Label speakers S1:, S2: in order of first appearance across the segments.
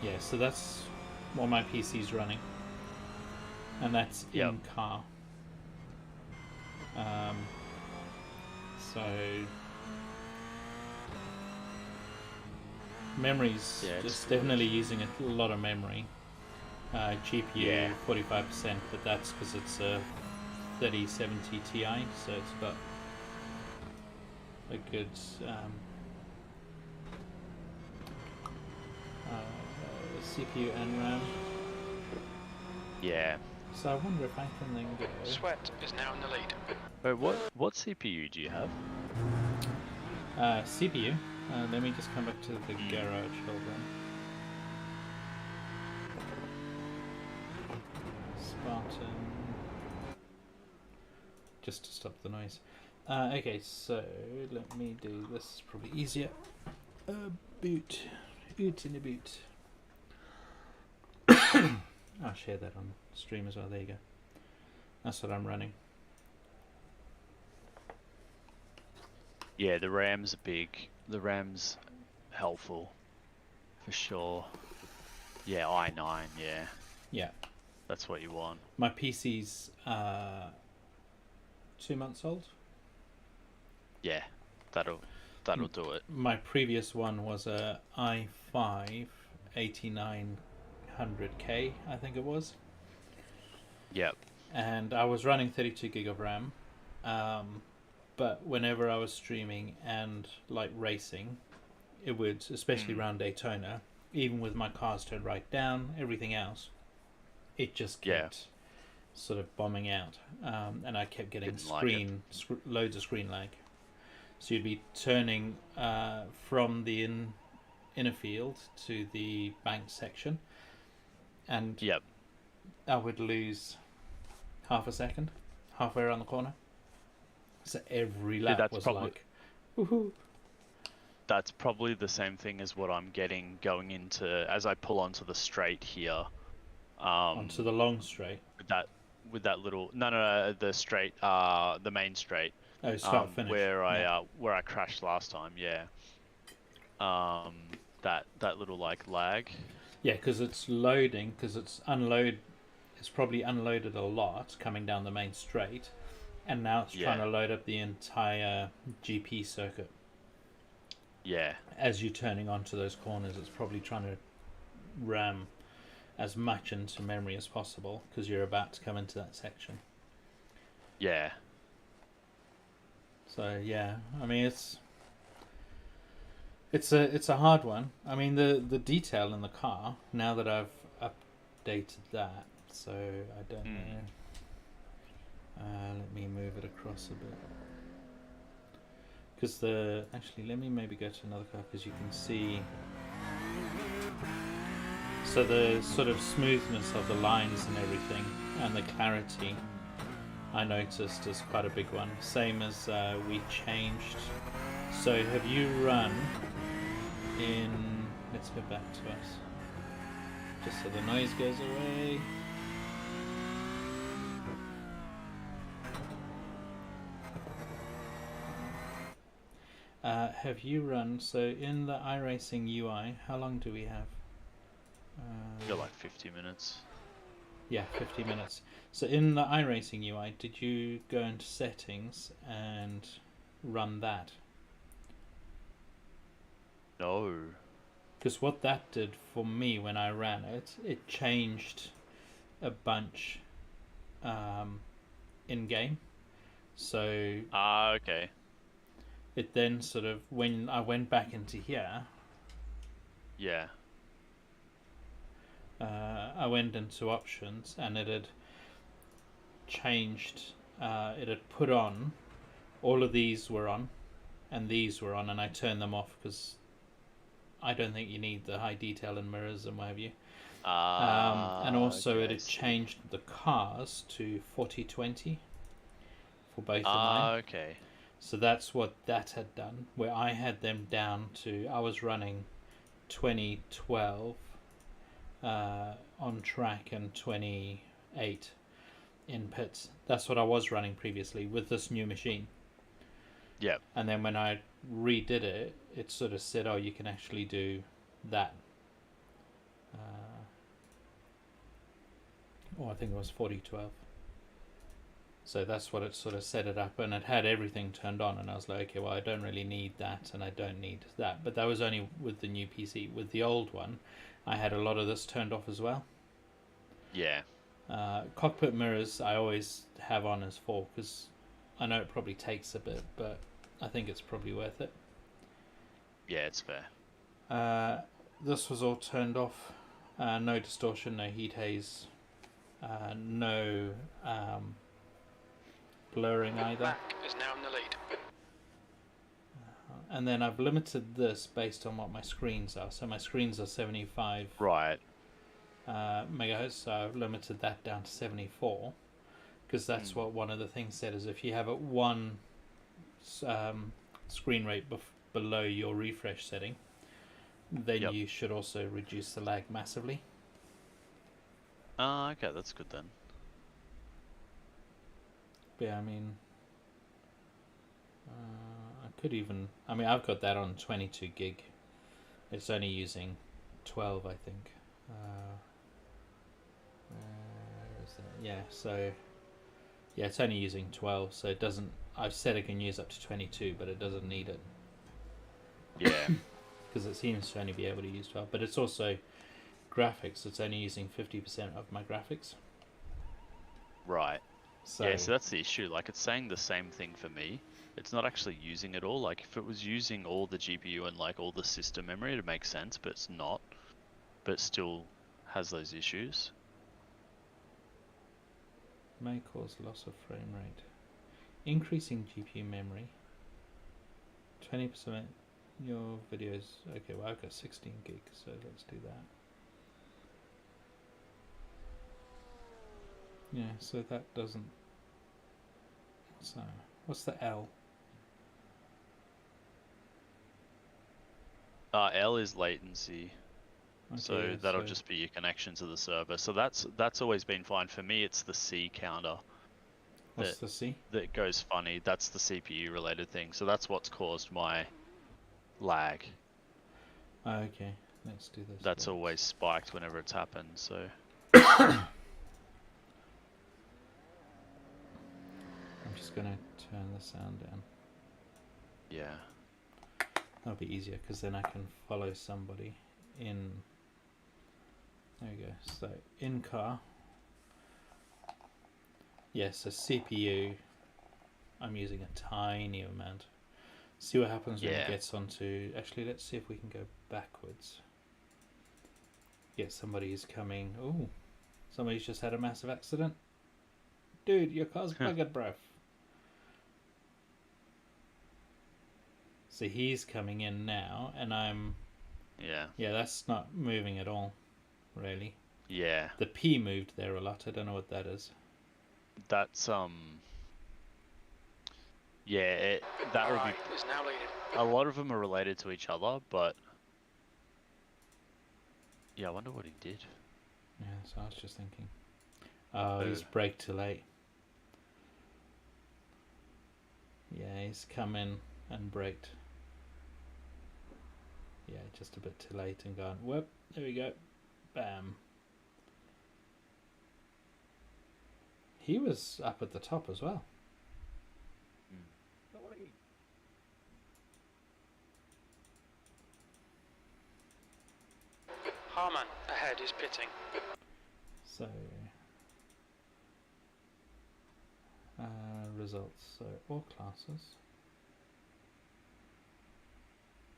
S1: Yeah, so that's what my PC's running, and that's
S2: Yep.
S1: in car. Um, so memory's
S2: Yeah, it's
S1: just
S2: good.
S1: definitely using a lot of memory.
S2: Yeah.
S1: GPU 45%, but that's because it's a 3070 Ti, so it's got a good um, CPU and RAM.
S2: Yeah.
S1: So I wonder if I can then go
S3: Sweat is now in the lead.
S2: Wait, what CPU do you have?
S1: CPU. Let me just come back to the
S2: Mm.
S1: garage. Hold on. Spartan. Just to stop the noise. Okay, so let me do this. Is probably easier. Boot. Boot in a boot. I'll share that on stream as well. There you go. That's what I'm running.
S2: Yeah, the RAM's big. The RAM's helpful for sure. Yeah, i9. Yeah,
S1: Yeah.
S2: that's what you want.
S1: My PC's 2 months old.
S2: Yeah, that'll do it.
S1: My previous one was a i5 8900K, I think it was.
S2: Yep.
S1: And I was running 32 gig of RAM. But whenever I was streaming and like racing, it would, especially
S2: Mm.
S1: around Daytona, even with my cars turned right down, everything else, it just
S2: Yeah,
S1: kept sort of bombing out, and I kept getting
S2: didn't like it.
S1: loads of screen lag. So you'd be turning from the inner field to the bank section, and
S2: Yep.
S1: I would lose half a second, halfway around the corner. So every
S2: See,
S1: lap
S2: that's
S1: was
S2: probably
S1: like, woohoo!
S2: that's probably the same thing as what I'm getting going into as I pull onto the straight here.
S1: Onto the long straight.
S2: With that little no, the straight, the main straight,
S1: Oh, start finish.
S2: where
S1: Yeah,
S2: I crashed last time. Yeah. That little like lag.
S1: yeah, because it's loading, because it's unload. It's probably unloaded a lot coming down the main straight, and now it's trying
S2: Yeah.
S1: to load up the entire GP circuit.
S2: Yeah.
S1: As you're turning onto those corners, it's probably trying to ram as much into memory as possible because you're about to come into that section.
S2: Yeah.
S1: So yeah, I mean it's a hard one. I mean the detail in the car now that I've updated that, so I don't know. Let me move it across a bit. Because actually, let me maybe go to another car because you can see. So the sort of smoothness of the lines and everything, and the clarity, I noticed is quite a big one. Same as we changed. So have you run in? Let's go back to us, just so the noise goes away. Have you run, so in the iRacing UI, how long do we have?
S2: Got like 50 minutes.
S1: Yeah, 50 minutes. So in the iRacing UI, did you go into settings and run that?
S2: No.
S1: Because what that did for me when I ran it, it changed a bunch in game. So
S2: Okay.
S1: it then sort of, when I went back into here,
S2: Yeah.
S1: I went into options and it had changed, it had put on, all of these were on and these were on, and I turned them off because I don't think you need the high detail and mirrors and what have you. And also
S2: Okay,
S1: it
S2: I
S1: had
S2: see.
S1: changed the cars to 4020 for both of mine.
S2: Okay.
S1: So that's what that had done, where I had them down to, I was running 2012 on track and 28 in pits. That's what I was running previously with this new machine.
S2: Yep.
S1: And then when I redid it, it sort of said, oh, you can actually do that. I think it was 4012. So that's what it sort of set it up, and it had everything turned on, and I was like, okay, well, I don't really need that, and I don't need that. But that was only with the new PC. With the old one, I had a lot of this turned off as well.
S2: Yeah.
S1: Cockpit mirrors I always have on as 4, because I know it probably takes a bit, but I think it's probably worth it.
S2: Yeah, it's fair.
S1: This was all turned off. No distortion, no heat haze, no blurring either.
S3: Mac is now in the lead.
S1: And then I've limited this based on what my screens are. So my screens are 75
S2: Right.
S1: megahertz, so I've limited that down to 74, because that's what one of the things said is if you have it one screen rate below your refresh setting, then you should also reduce the lag massively.
S2: Okay, that's good then.
S1: But yeah, I mean, I could even, I mean, I've got that on 22 gig. It's only using 12, I think. Where is that? Yeah, so yeah, it's only using 12, so it doesn't. I've said it can use up to 22, but it doesn't need it.
S2: Yeah.
S1: Because it seems to only be able to use 12, but it's also graphics. It's only using 50% of my graphics.
S2: Right.
S1: So,
S2: yeah, so that's the issue. Like, it's saying the same thing for me. It's not actually using it all. Like, if it was using all the GPU and like all the system memory, it'd make sense, but it's not. But it still has those issues.
S1: may cause loss of frame rate. Increasing GPU memory. 20% your videos. Okay, well, I've got 16 gig, so let's do that. Yeah, so that doesn't. So, what's the L?
S2: L is latency.
S1: Okay,
S2: So that'll just be your connection to the server. So that's always been fine. For me, it's the C counter.
S1: What's the C?
S2: That goes funny. That's the CPU related thing. So that's what's caused my lag.
S1: Okay, let's do this.
S2: That's always spiked whenever it's happened. So
S1: I'm just gonna turn the sound down.
S2: yeah.
S1: That'll be easier because then I can follow somebody in. There we go. So in car. Yes, so CPU. I'm using a tiny amount. See what happens when it gets onto. Actually, let's see if we can go backwards. Yeah, somebody's coming. Oh, somebody's just had a massive accident. Dude, your car's buggered, bro. So he's coming in now, and I'm.
S2: Yeah.
S1: Yeah, that's not moving at all, really.
S2: Yeah.
S1: The P moved there a lot. I don't know what that is.
S2: That's Yeah, that would be.
S3: Is now leading.
S2: A lot of them are related to each other, but yeah, I wonder what he did.
S1: Yeah, so I was just thinking. Oh, he's braked too late. Yeah, he's come in and braked. Yeah, just a bit too late and gone, whoop, there we go. Bam. He was up at the top as well.
S3: Harman ahead is pitting.
S1: So, results. So, all classes.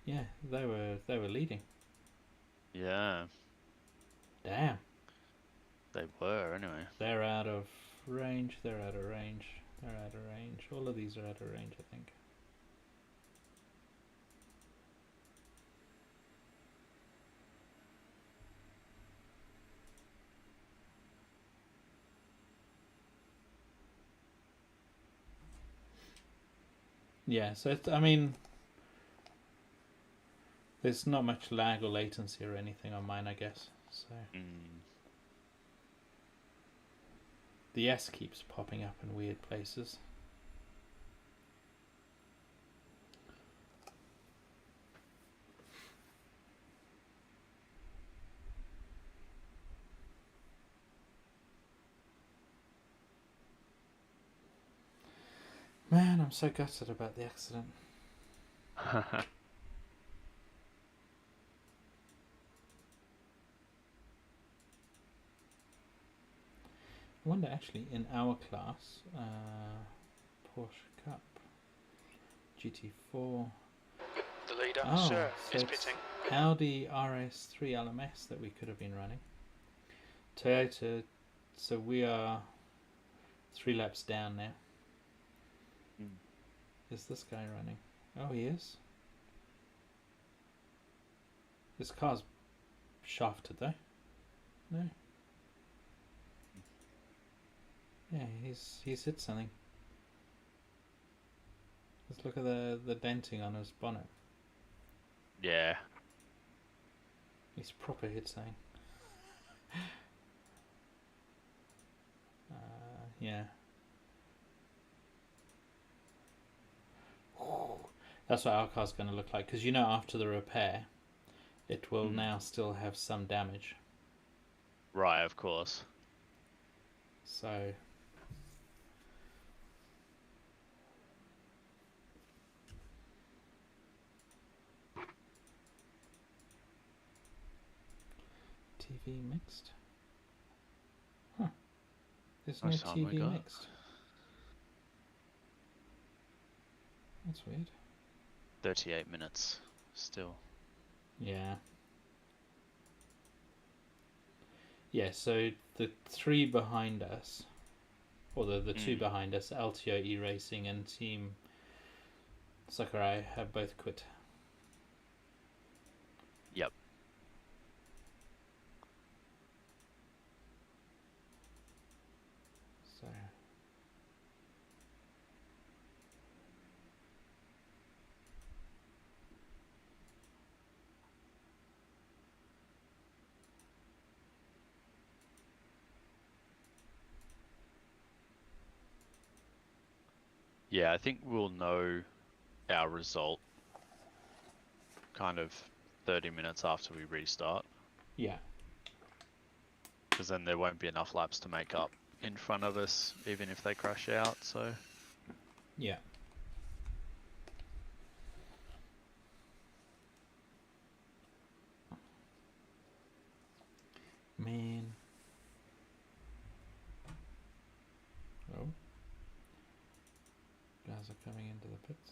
S1: Yeah, they were leading.
S2: Yeah.
S1: Damn.
S2: They were, anyway.
S1: They're out of range, they're out of range, they're out of range. All of these are out of range, I think. Yeah, so I mean, there's not much lag or latency or anything on mine, I guess. So the S keeps popping up in weird places. Man, I'm so gutted about the accident. I wonder actually in our class, Porsche Cup, GT4.
S3: The leader,
S1: Oh,
S3: sir,
S1: so
S3: is
S1: it's
S3: pitting.
S1: Audi RS3 LMS that we could have been running. Toyota, so we are 3 laps down now. Is this guy running? Oh, he is. This car's shafted though. No. Yeah, he's hit something. Let's look at the denting on his bonnet.
S2: Yeah.
S1: He's proper hit something. Yeah. That's what our car's going to look like, because after the repair, it will now still have some damage.
S2: Right, of course.
S1: So TV mixed. Huh. There's no
S2: Nice time we
S1: TV
S2: got.
S1: mixed. That's weird.
S2: 38 minutes still.
S1: Yeah. Yeah, so the 3 behind us, or the 2 behind us, LTO E-Racing and Team Sakurai, have both quit.
S2: Yep.
S1: So
S2: Yeah, I think we'll know our result kind of 30 minutes after we restart.
S1: yeah.
S2: Because then there won't be enough laps to make up in front of us, even if they crash out, so...
S1: Yeah. Man. Oh. Guys are coming into the pits.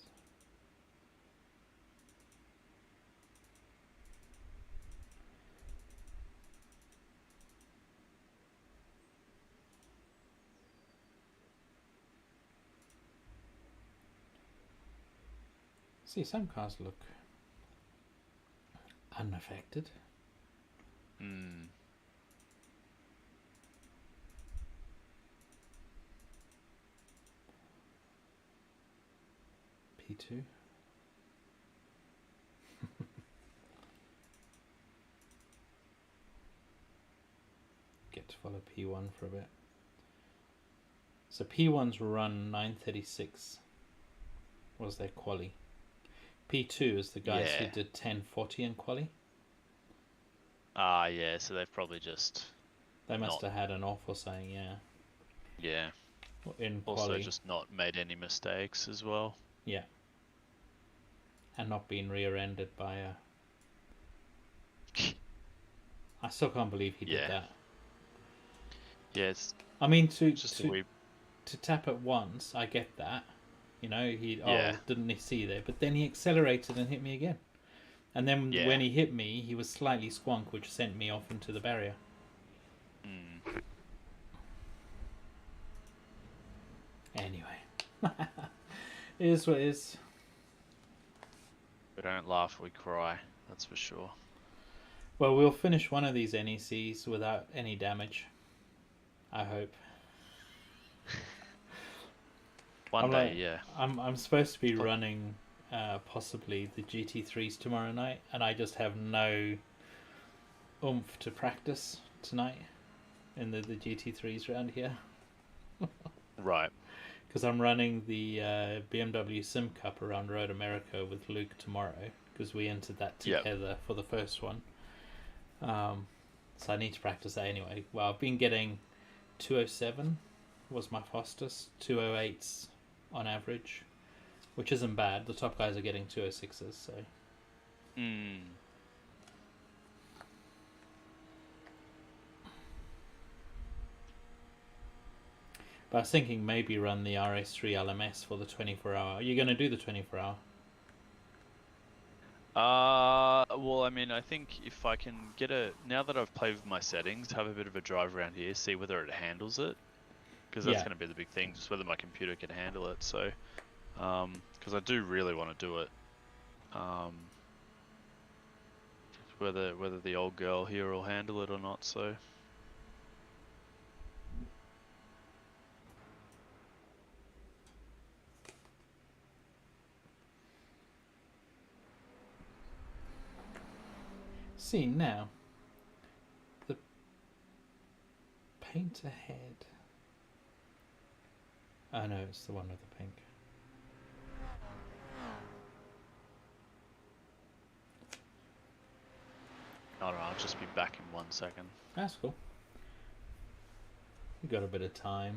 S1: See, some cars look unaffected. P2. Get to follow P1 for a bit. So P1's run 9:36 was their quali. P2 is the guys who did 10:40 in quali.
S2: Ah, yeah, so they've probably just...
S1: They must have had an off or something, yeah.
S2: Yeah.
S1: In
S2: Also
S1: quali.
S2: just not made any mistakes as well.
S1: Yeah. And not been rear-ended by a... I still can't believe he did that.
S2: Yeah, it's...
S1: I mean, to tap it once, I get that. Didn't he see there? But then he accelerated and hit me again. And then when he hit me, he was slightly squonk, which sent me off into the barrier. Anyway. It is what it is.
S2: We don't laugh, we cry. That's for sure.
S1: Well, we'll finish one of these NECs without any damage. I hope.
S2: One day, yeah.
S1: I'm supposed to be running possibly the GT3s tomorrow night, and I just have no oomph to practice tonight in the GT3s around here.
S2: Right.
S1: Because I'm running the BMW Sim Cup around Road America with Luke tomorrow, because we entered that together for the first one. So I need to practice that anyway. Well, I've been getting 207 was my fastest, 208's on average, which isn't bad. The top guys are getting 206s, so. But I was thinking maybe run the RS3 LMS for the 24-hour. Are you going to do the 24-hour?
S2: Well, I mean, I think if I can get now that I've played with my settings, have a bit of a drive around here, see whether it handles it, because that's going to be the big thing, just whether my computer can handle it. So, because I do really want to do it, whether the old girl here will handle it or not. So.
S1: See now, the paint ahead. Oh no, it's the one with the pink.
S2: I don't know, I'll just be back in 1 second.
S1: That's cool. We got a bit of time.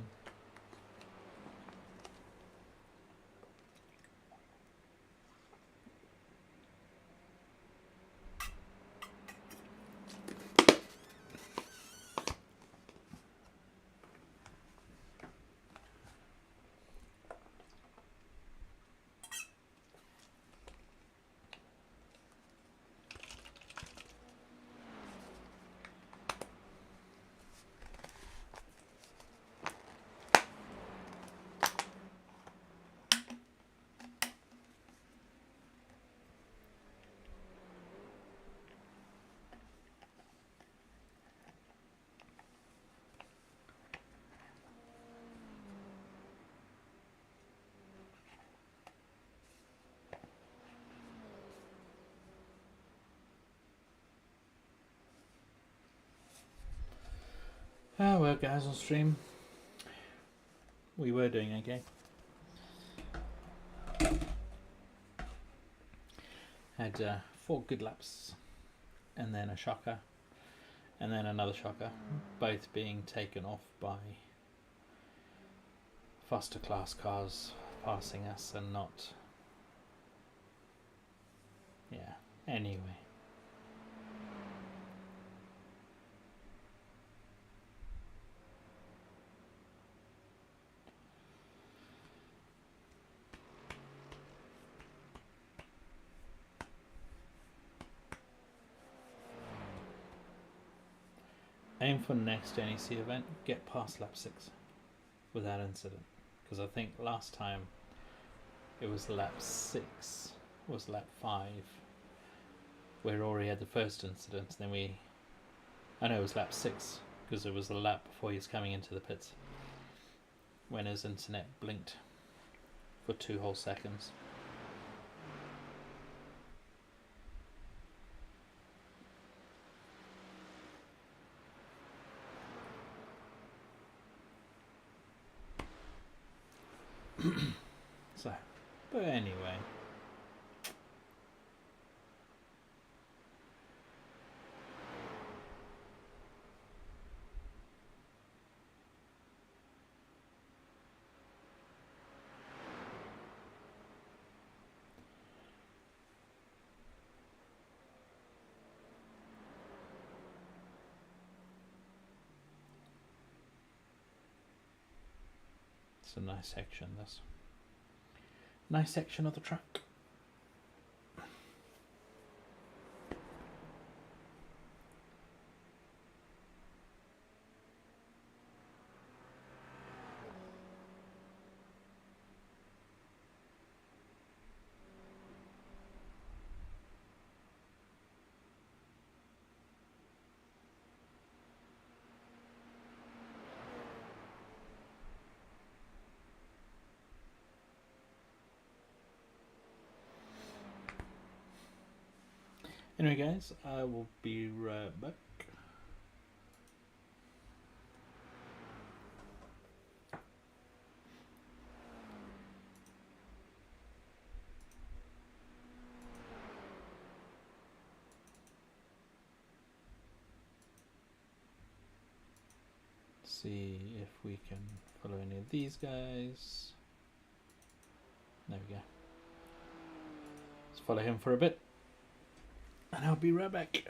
S1: Oh well, guys, on stream, we were doing okay. Had 4 good laps, and then a shocker, and then another shocker, both being taken off by faster class cars passing us and not. Yeah, anyway. Aim for next NEC event, get past lap 6 without incident. Because I think last time it was lap 6, was lap 5, where Rory had the first incident. Then I know it was lap 6, because it was the lap before he was coming into the pits, when his internet blinked for 2 whole seconds. So, but anyway. It's a nice section, this. Nice section of the track. Anyway, guys, I will be right back. See if we can follow any of these guys. There we go. Let's follow him for a bit, and I'll be right back.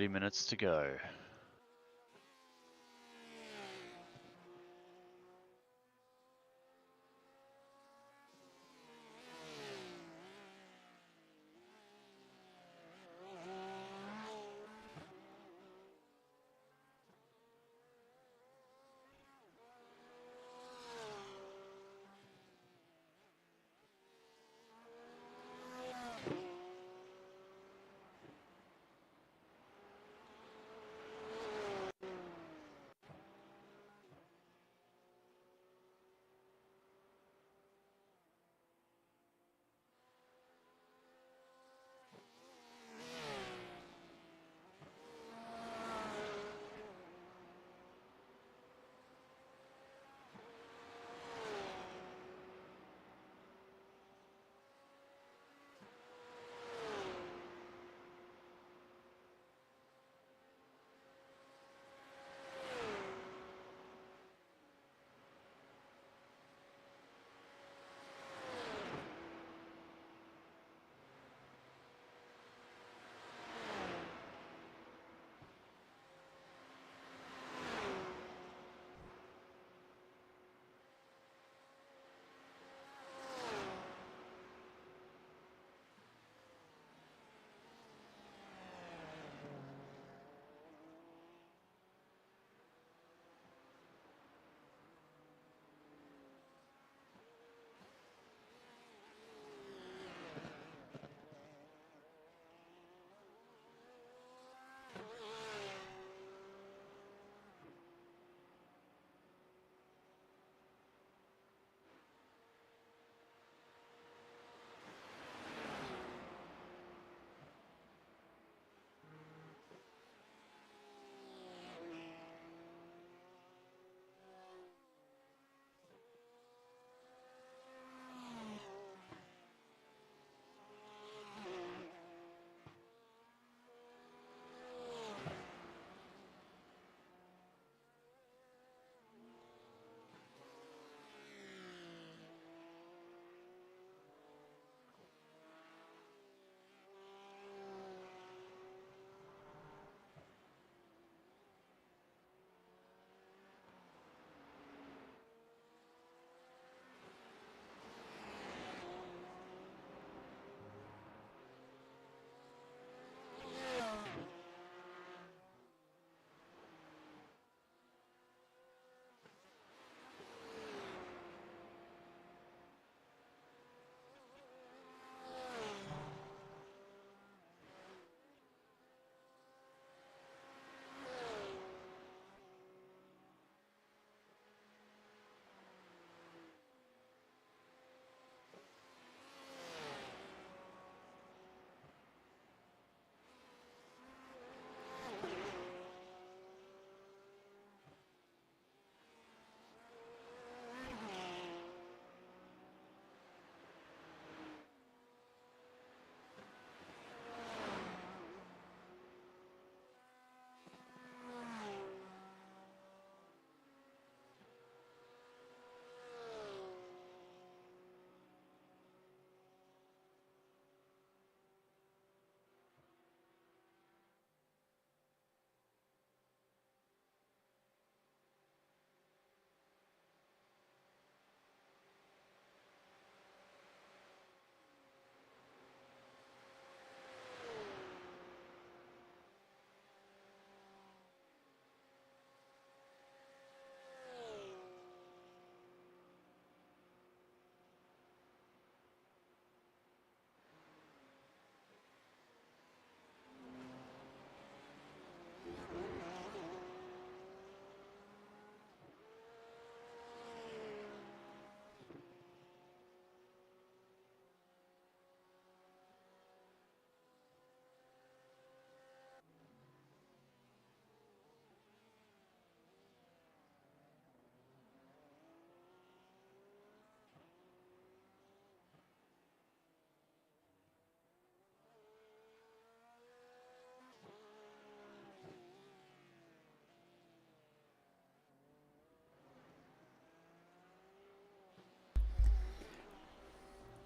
S2: Minutes to go.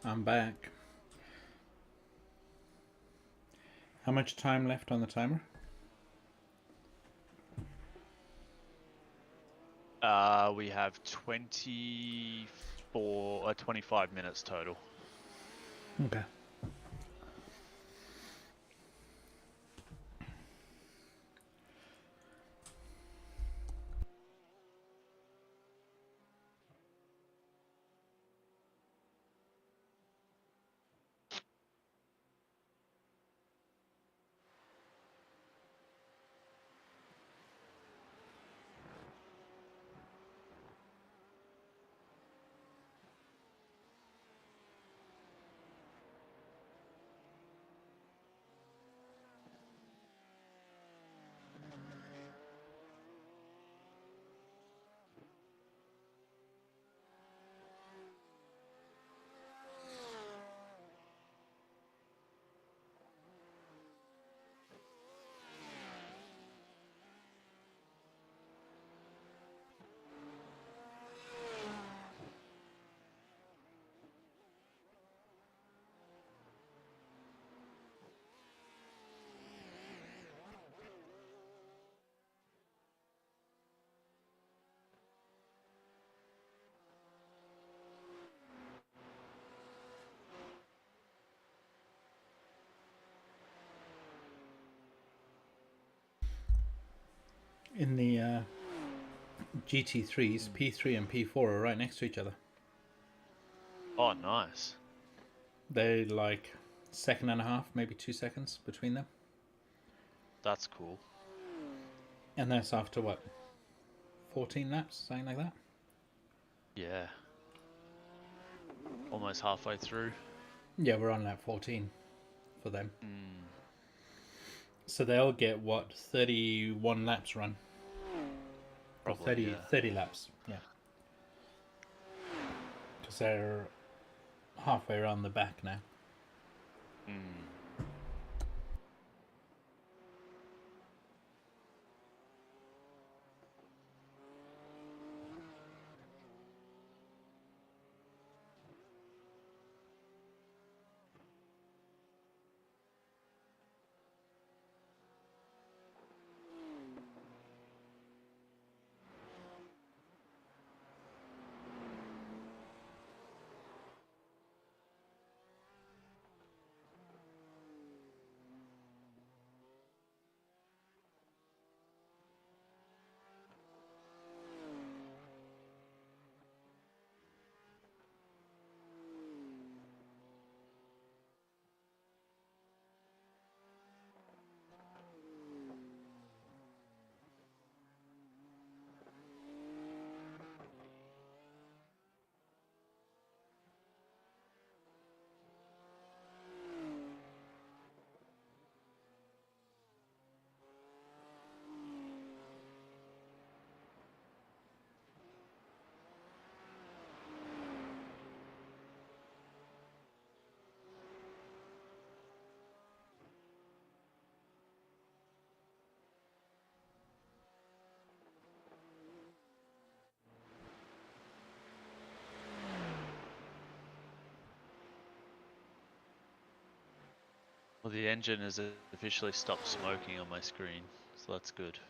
S1: I'm back. How much time left on the timer?
S2: We have 25 minutes total.
S1: Okay. In the GT3s, P3 and P4 are right next to each other.
S2: Oh, nice.
S1: They're like second and a half, maybe 2 seconds between them.
S2: That's cool.
S1: And that's after what? 14 laps, something like that?
S2: Yeah. Almost halfway through.
S1: Yeah, we're on lap 14 for them.
S2: Mm.
S1: So they'll get what? 31 laps run. Or
S2: Probably,
S1: 30,
S2: yeah.
S1: 30 laps, yeah. Because they're halfway around the back now.
S2: Mm. Well, the engine has officially stopped smoking on my screen, so that's good.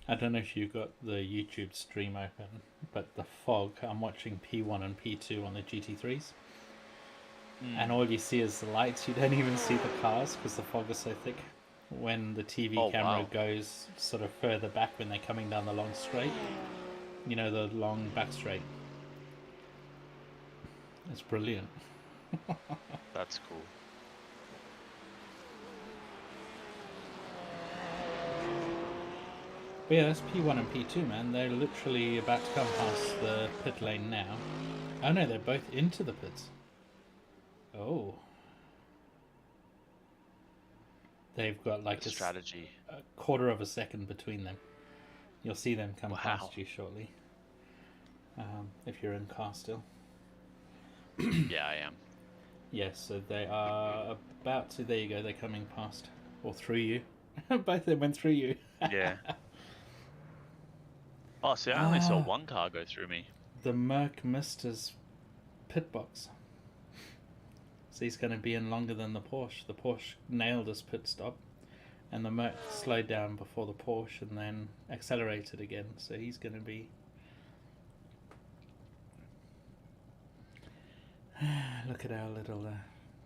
S1: I don't know if you've got the YouTube stream open, but the fog, I'm watching P1 and P2 on the GT3s, and all you see is the lights. You don't even see the cars because the fog is so thick. When the TV
S2: Oh,
S1: camera
S2: wow.
S1: goes sort of further back when they're coming down the long straight, you know, the long back straight. It's brilliant.
S2: That's cool.
S1: But yeah, that's P1 and P2, man. They're literally about to come past the pit lane now. Oh no, they're both into the pits. Oh. They've got like
S2: Strategy.
S1: a quarter of a second between them. You'll see them come past you shortly. If you're in car still.
S2: Yeah, I am.
S1: Yes, so they are about to. There you go, they're coming past. Or through you. Both of them went through you.
S2: Yeah. Oh, see, I only saw one car go through me.
S1: The Merc missed his pit box. So he's going to be in longer than the Porsche. The Porsche nailed his pit stop, and the Merc slowed down before the Porsche and then accelerated again. So he's going to be... Look at our little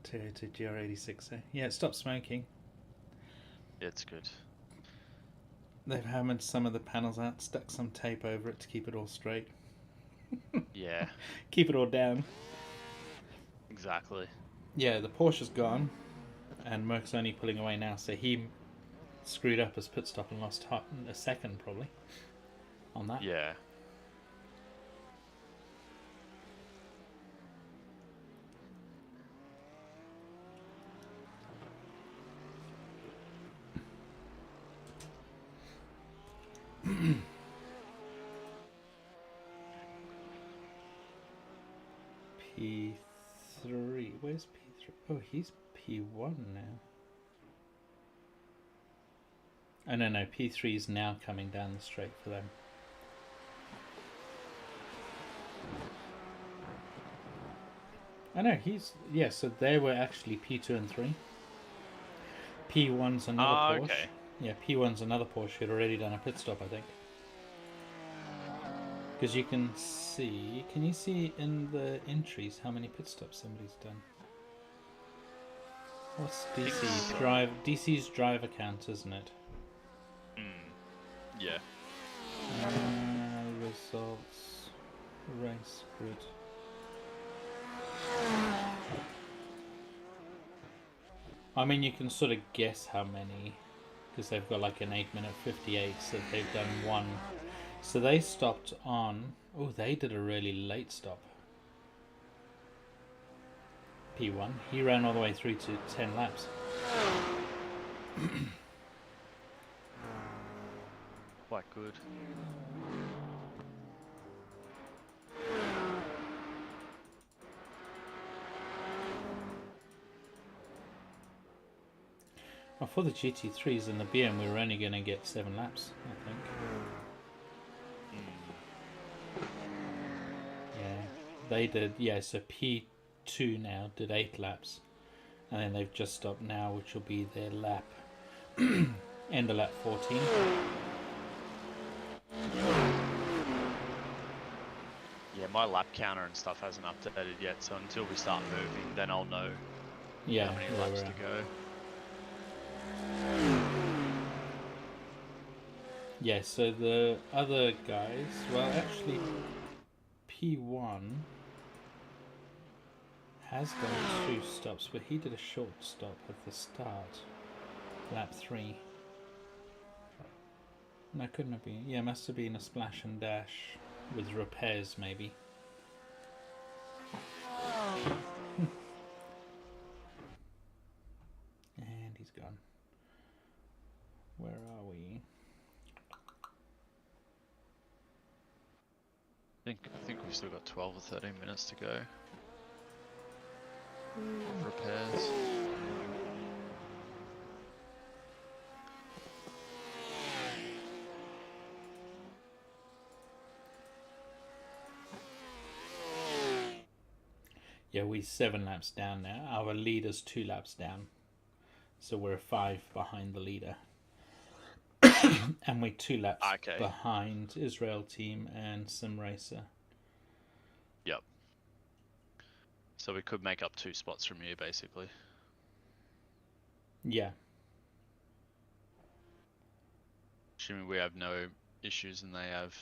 S1: Toyota GR86. Yeah, it stopped smoking.
S2: It's good.
S1: They've hammered some of the panels out, stuck some tape over it to keep it all straight.
S2: Yeah.
S1: Keep it all down.
S2: Exactly.
S1: Yeah, the Porsche is gone, and Merck's only pulling away now, so he screwed up his pit stop and lost a second, probably, on that.
S2: Yeah.
S1: P3. Where's P3? Oh, he's P1 now. Oh, no. P3 is now coming down the straight for them. I know, yeah, so they were actually P2 and 3. P1's another Porsche.
S2: Okay.
S1: Yeah, P1's another Porsche who'd already done a pit stop, I think. Because you can you see in the entries how many pit stops somebody's done? What's DC? DC's driver count, isn't it?
S2: Yeah.
S1: Results. Race grid. I mean, you can sort of guess how many, because they've got like an 8-minute 58, so they've done one. So they stopped on... Oh, they did a really late stop. P1. He ran all the way through to 10 laps.
S2: Quite good.
S1: Well, for the GT3s and the BM, we were only going to get 7 laps, I think. Yeah, they did. Yeah, so P2 now did 8 laps, and then they've just stopped now, which will be their lap end of lap 14.
S2: Yeah, my lap counter and stuff hasn't updated yet, so until we start moving, then I'll know how many laps to go.
S1: Yeah, so the other guys, well, actually, P1 has done 2 stops, but he did a short stop at the start, lap 3. No, couldn't have been. Yeah, must have been a splash and dash with repairs, maybe. And he's gone. Where are we?
S2: I think we've still got 12 or 13 minutes to go. Of repairs.
S1: Yeah, we're 7 laps down now. Our leader's 2 laps down. So we're 5 behind the leader. and we're 2 laps
S2: Okay.
S1: behind Israel team and Sim Racer.
S2: Yep. So we could make up 2 spots from you, basically.
S1: Yeah.
S2: Assuming we have no issues and they have.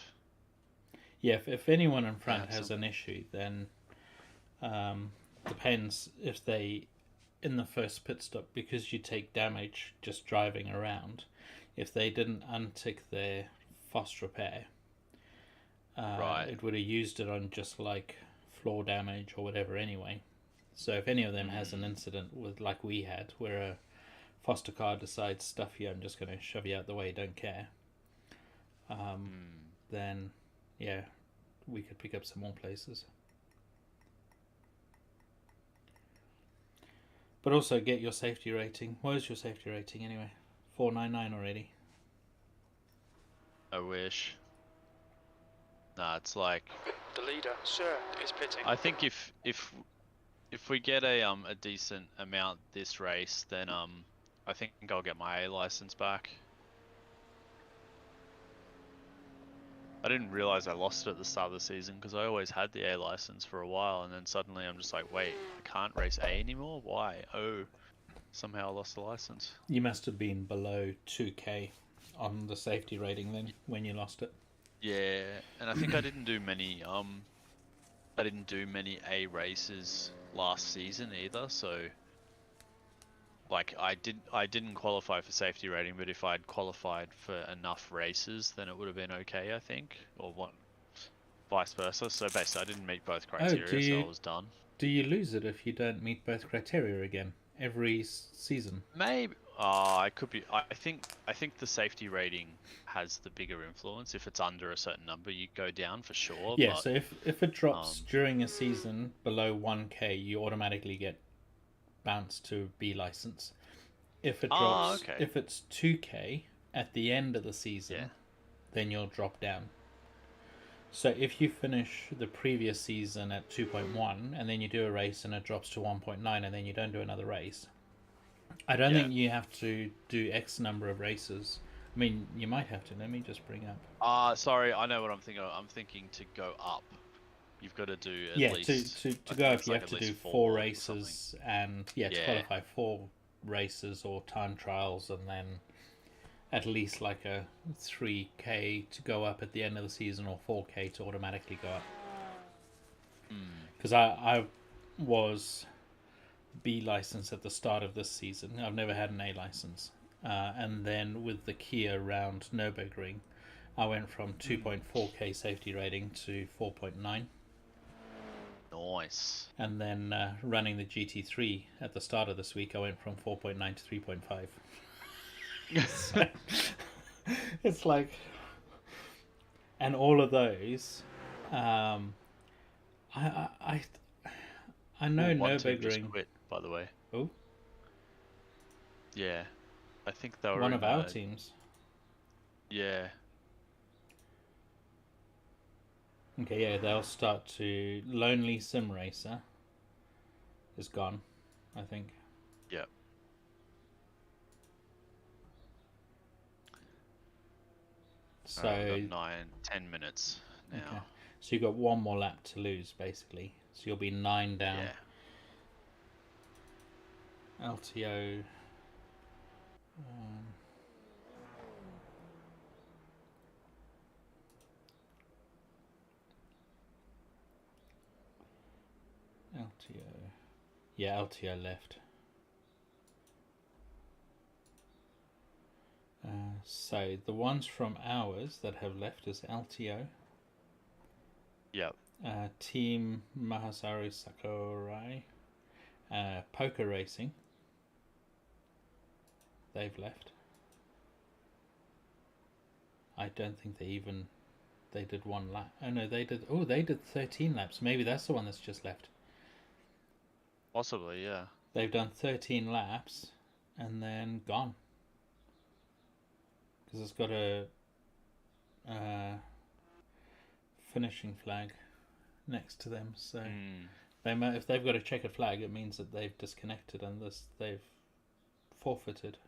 S1: Yeah, if anyone in front
S2: have
S1: has
S2: some.
S1: an issue, then depends if they, in the first pit stop, because you take damage just driving around, if they didn't untick their fast repair,
S2: Right.
S1: it would have used it on just like floor damage or whatever anyway. So if any of them has an incident with like we had, where a foster car decides, stuff you, I'm just going to shove you out the way, don't care, then yeah, we could pick up some more places. But also get your safety rating. What is your safety rating anyway? 499 already.
S2: I wish. Nah, it's like.
S3: The leader, sir, is pitting.
S2: I think if we get a decent amount this race, then I think I'll get my A license back. I didn't realize I lost it at the start of the season because I always had the A license for a while, and then suddenly I'm just like, wait, I can't race A anymore? Why? Oh, somehow I lost the license.
S1: You must have been below 2k on the safety rating then when you lost it.
S2: Yeah, and I think I didn't do many A races last season either, so like I didn't qualify for safety rating, but if I'd qualified for enough races, then it would have been okay, I think, or what, vice versa. So basically, I didn't meet both criteria, so I was done.
S1: Do you lose it if you don't meet both criteria again every season?
S2: Maybe. I could be. I think the safety rating has the bigger influence. If it's under a certain number, you go down for sure.
S1: Yeah.
S2: But,
S1: So if it drops during a season below 1k, you automatically get bounced to B license. If it drops,
S2: okay.
S1: if it's 2k at the end of the season, then you'll drop down. So if you finish the previous season at 2.1 and then you do a race and it drops to 1.9 and then you don't do another race, I don't think you have to do X number of races. I mean, you might have to. Let me just bring up.
S2: Sorry, I know what I'm thinking of. I'm thinking to go up. You've got to do at least...
S1: to go up, you have to do 4 races and, to qualify 4 races or time trials, and then at least like a 3k to go up at the end of the season, or 4k to automatically go up. Because I was B license at the start of this season. I've never had an A license. And then with the Kia round Nürburgring, I went from 2.4k safety rating to 4.9.
S2: Nice.
S1: And then running the GT3 at the start of this week, I went from 4.9 to 3.5. So, it's like, and all of those, I know Nürburgring
S2: just quit, by the way.
S1: Oh,
S2: yeah, I think they were
S1: one of our teams.
S2: Yeah.
S1: Okay, yeah, they'll start to... Lonely Sim Racer is gone, I think.
S2: Yep.
S1: So...
S2: We've got 10 minutes now.
S1: Okay. So you've got one more lap to lose, basically. So you'll be 9 down.
S2: Yeah.
S1: LTO... LTO. Yeah, LTO left. So the ones from ours that have left is LTO.
S2: Yep.
S1: Team Mahasaru Sakurai. Poker Racing. They've left. I don't think they did 1 lap. Oh no, they did 13 laps. Maybe that's the one that's just left.
S2: Possibly, yeah.
S1: They've done 13 laps and then gone. Because it's got a finishing flag next to them. So if they've got a checkered flag, it means that they've disconnected and they've forfeited.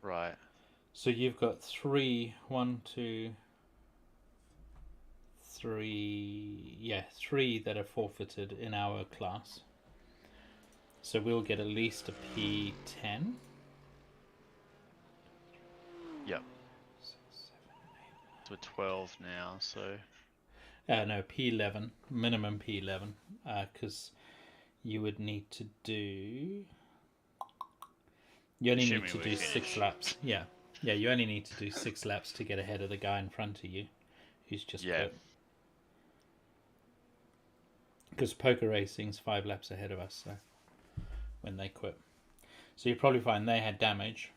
S2: Right.
S1: So you've got 3, 1, 2, 3, yeah, 3 that are forfeited in our class. So we'll get at least a P10.
S2: Yep. So we're 12 now, so...
S1: No, P11, minimum P11, because you would need to do... You only need
S2: Assuming
S1: to
S2: we
S1: do
S2: finish.
S1: 6 laps. Yeah, you only need to do 6 laps to get ahead of the guy in front of you, who's just quit. Because poker racing's 5 laps ahead of us, so when they quit. So you probably find they had damage,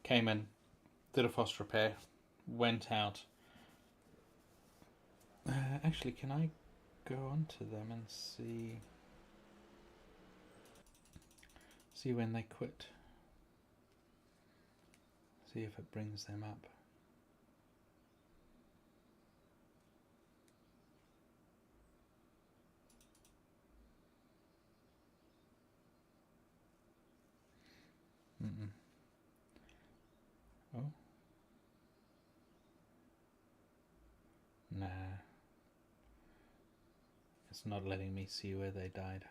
S1: came in, did a fast repair, went out. Actually, can I go on to them and see when they quit? See if it brings them up. Oh. Nah. It's not letting me see where they died.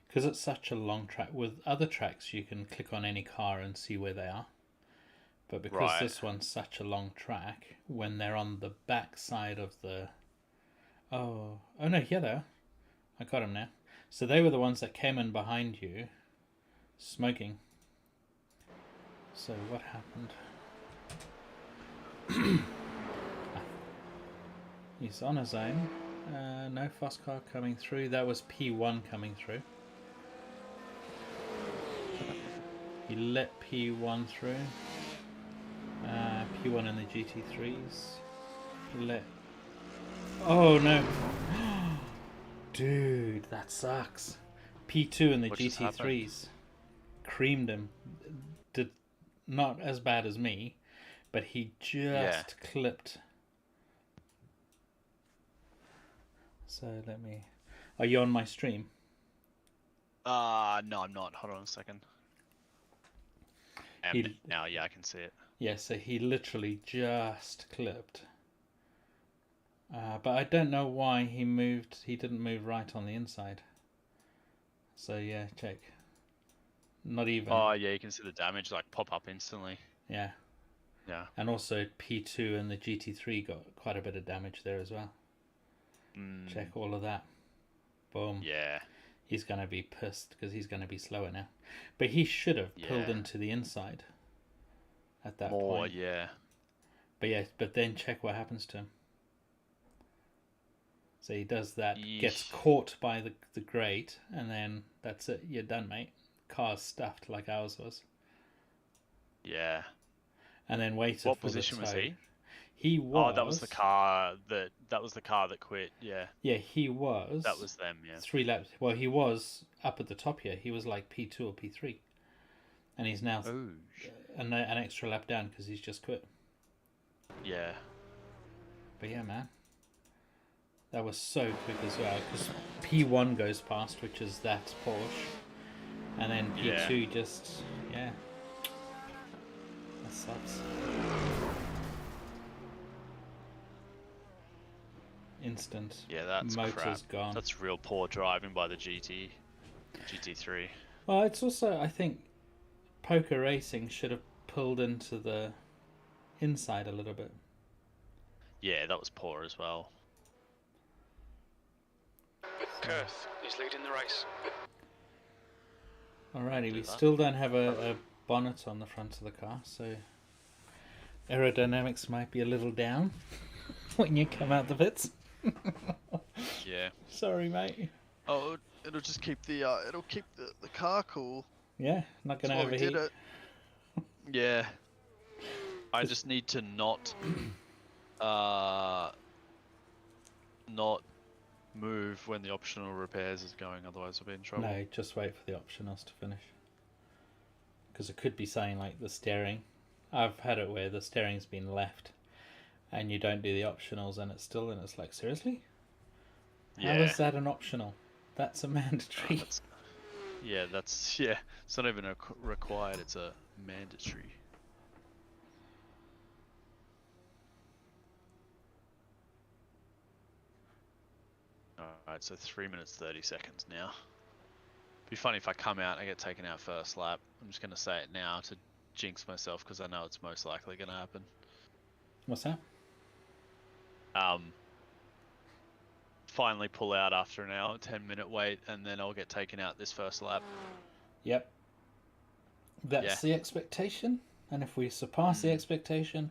S1: Because it's such a long track. With other tracks, you can click on any car and see where they are. But because this one's such a long track, when they're on the back side of the... Oh no, here they are. I got them now. So they were the ones that came in behind you, smoking. So what happened? He's on his own. No fast car coming through. That was P1 coming through. He let P1 through. P1 in the GT3s. Let... Oh no! Dude, that sucks. P2 in the GT3s creamed him. Did not as bad as me, but he just clipped. So let me... Are you on my stream?
S2: No, I'm not. Hold on a second. Now, yeah, I can see it.
S1: Yeah, so he literally just clipped. But I don't know why he didn't move right on the inside. So yeah, check. Not even.
S2: Oh yeah, you can see the damage like pop up instantly.
S1: Yeah.
S2: Yeah.
S1: And also P2 and the GT3 got quite a bit of damage there as well. Check all of that. Boom.
S2: Yeah.
S1: He's going to be pissed because he's going to be slower now. But he should have pulled into the inside at that point.
S2: Yeah.
S1: But then check what happens to him. So he does that, gets caught by the grate, and then that's it. You're done, mate. Car's stuffed like ours was.
S2: Yeah.
S1: And then waited
S2: what
S1: for
S2: position was he?
S1: He was...
S2: Oh, that was the car that quit, yeah.
S1: Yeah, he was...
S2: That was them, yeah.
S1: 3 laps... Well, he was up at the top here. He was like P2 or P3. And he's now an extra lap down because he's just quit.
S2: Yeah.
S1: But yeah, man. That was so quick as well. Because P1 goes past, which is that Porsche. And then P2 just... Yeah. That sucks. Instant.
S2: Yeah, that's
S1: motor's
S2: crap.
S1: Gone.
S2: That's real poor driving by the GT3.
S1: Well, it's also, I think, poker racing should have pulled into the inside a little bit.
S2: Yeah, that was poor as well.
S3: Kurth is leading the race.
S1: Alrighty, we still don't have a bonnet on the front of the car, so aerodynamics might be a little down when you come out the pits.
S2: Yeah.
S1: Sorry, mate.
S2: Oh, it'll just keep the car cool.
S1: Yeah, not gonna overheat.
S2: Did it. Yeah. I just need to not move when the optional repairs is going, otherwise I'll be in trouble.
S1: No, just wait for the optionals to finish. Because it could be saying like the steering. I've had it where the steering's been left and you don't do the optionals and it's like, seriously? How is that an optional? That's a mandatory.
S2: Yeah, that's yeah. It's not even a required. It's a mandatory. Alright, so 3 minutes 30 seconds now. Be funny if I come out and I get taken out first lap. I'm just gonna say it now to jinx myself because I know it's most likely gonna happen.
S1: What's that?
S2: Finally pull out after an hour, 10-minute wait, and then I'll get taken out this first lap.
S1: Yep. That's the expectation, and if we surpass the expectation,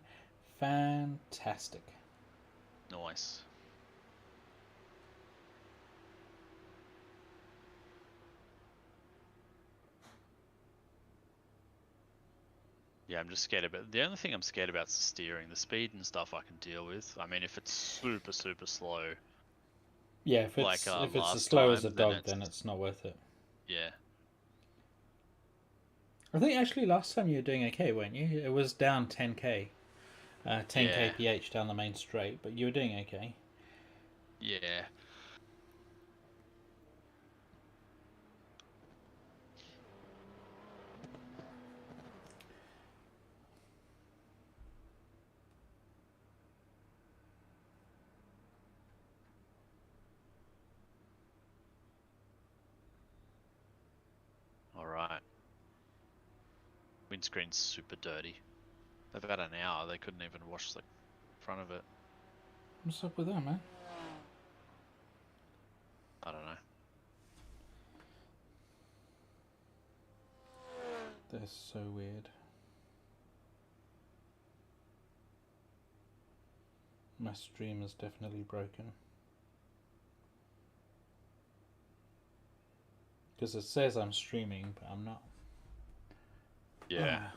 S1: fantastic.
S2: Nice. Yeah, I'm just scared about. The only thing I'm scared about is the steering. The speed and stuff I can deal with. I mean, if it's super slow.
S1: Yeah, if it's
S2: like
S1: if it's as
S2: last
S1: slow
S2: time,
S1: as a dog, then it's not worth it.
S2: Yeah.
S1: I think actually last time you were doing okay, weren't you? It was down 10k, 10 kph down the main straight, but you were doing okay.
S2: Yeah. All right. Windscreen's super dirty. They've had an hour. They couldn't even wash the front of it.
S1: What's up with that, man?
S2: I don't know.
S1: That's so weird. My stream is definitely broken. Because it says I'm streaming, but I'm not.
S2: Yeah.
S1: Oh.